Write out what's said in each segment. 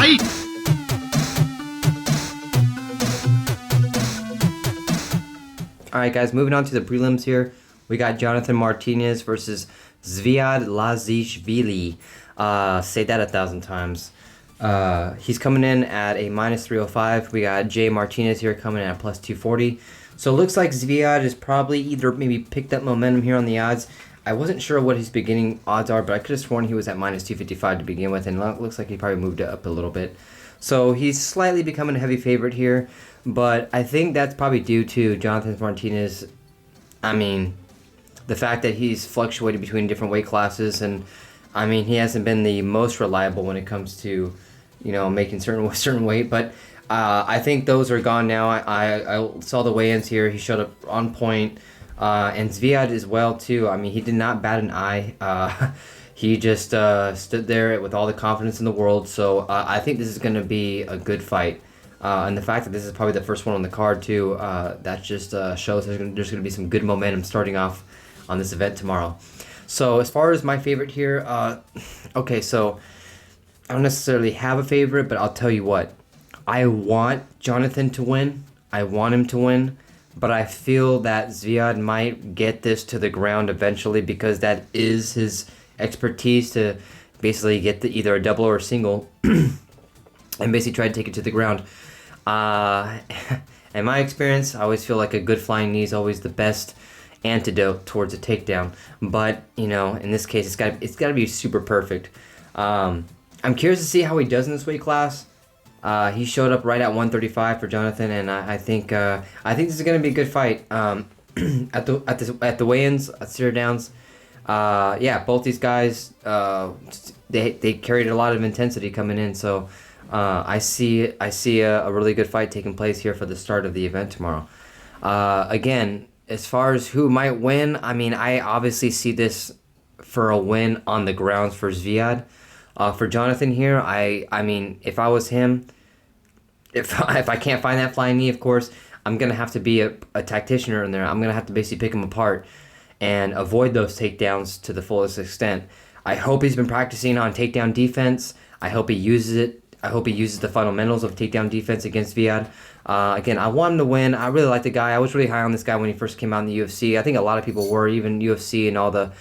Fight! Alright guys, moving on to the prelims here. We got Jonathan Martinez versus Zviad Lazishvili. Say that 1,000 times. He's coming in at a -305. We got Jay Martinez here coming in at +240. So it looks like Zviad is probably either maybe picked up momentum here on the odds. I wasn't sure what his beginning odds are, but I could have sworn he was at -255 to begin with, and it looks like he probably moved it up a little bit. So he's slightly becoming a heavy favorite here, but I think that's probably due to Jonathan Martinez. I mean, the fact that he's fluctuated between different weight classes, and I mean, he hasn't been the most reliable when it comes to, making certain weight, but I think those are gone now. I saw the weigh-ins here. He showed up on point, and Zviad as well too. I mean, he did not bat an eye. He just stood there with all the confidence in the world. So I think this is going to be a good fight. And the fact that this is probably the first one on the card too, that just shows there's going to be some good momentum starting off on this event tomorrow. So as far as my favorite here, okay, so I don't necessarily have a favorite, but I'll tell you what. I want Jonathan to win. I want him to win. But I feel that Zviad might get this to the ground eventually, because that is his expertise, to basically get either a double or a single and basically try to take it to the ground. In my experience, I always feel like a good flying knee is always the best antidote towards a takedown. But, in this case, it's got to be super perfect. I'm curious to see how he does in this weight class. He showed up right at 135 for Jonathan, and I think this is going to be a good fight. At the weigh-ins, at stare downs, both these guys, they carried a lot of intensity coming in. So I see a really good fight taking place here for the start of the event tomorrow. Again, as far as who might win, I mean, I obviously see this for a win on the grounds for Zviad. For Jonathan here, I mean, if I was him, if I can't find that flying knee, of course, I'm going to have to be a tactician in there. I'm going to have to basically pick him apart and avoid those takedowns to the fullest extent. I hope he's been practicing on takedown defense. I hope he uses it. I hope he uses the fundamentals of takedown defense against Zviad. Again, I want him to win. I really like the guy. I was really high on this guy when he first came out in the UFC. I think a lot of people were, even UFC and all the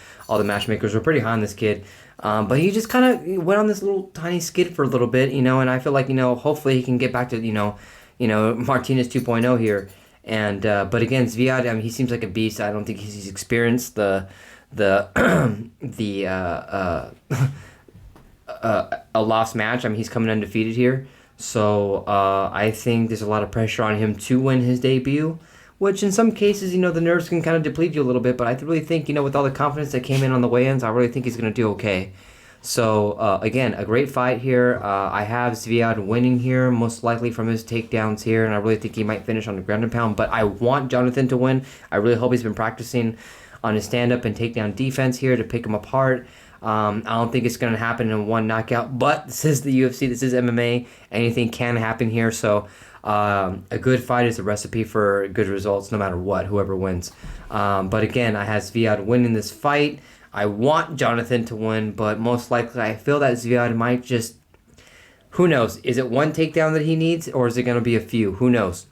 matchmakers were pretty high on this kid. But he just kind of went on this little tiny skid for a little bit, and I feel like, hopefully he can get back to, Martinez 2.0 here. And but again, Zviad, I mean, he seems like a beast. I don't think he's experienced a lost match. I mean, he's coming undefeated here. So I think there's a lot of pressure on him to win his debut, which in some cases, the nerves can kind of deplete you a little bit. But I really think, with all the confidence that came in on the weigh-ins, I really think he's going to do okay. So, again, a great fight here. I have Zviad winning here, most likely from his takedowns here. And I really think he might finish on the ground and pound. But I want Jonathan to win. I really hope he's been practicing on his stand-up and takedown defense here to pick him apart. I don't think it's going to happen in one knockout. But this is the UFC. This is MMA. Anything can happen here. So a good fight is a recipe for good results no matter what, whoever wins. But again, I have Zviad winning this fight. I want Jonathan to win, but most likely I feel that Zviad might just, who knows, is it one takedown that he needs, or is it going to be a few? Who knows?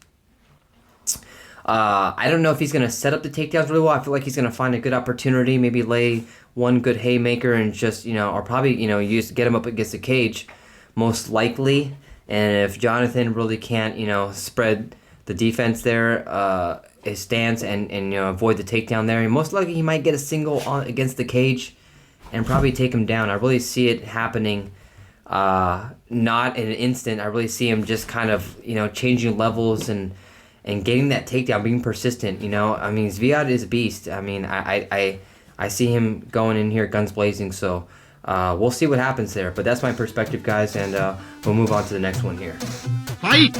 I don't know if he's going to set up the takedowns really well. I feel like he's going to find a good opportunity, maybe lay one good haymaker and just, or probably, get him up against the cage, most likely. And if Jonathan really can't, spread the defense there, his stance and avoid the takedown there, and most likely he might get a single against the cage and probably take him down. I really see it happening, not in an instant. I really see him just kind of, changing levels and getting that takedown, being persistent. I mean, Zviad is a beast. I mean, I see him going in here guns blazing. So we'll see what happens there. But that's my perspective, guys, and we'll move on to the next one here. Fight!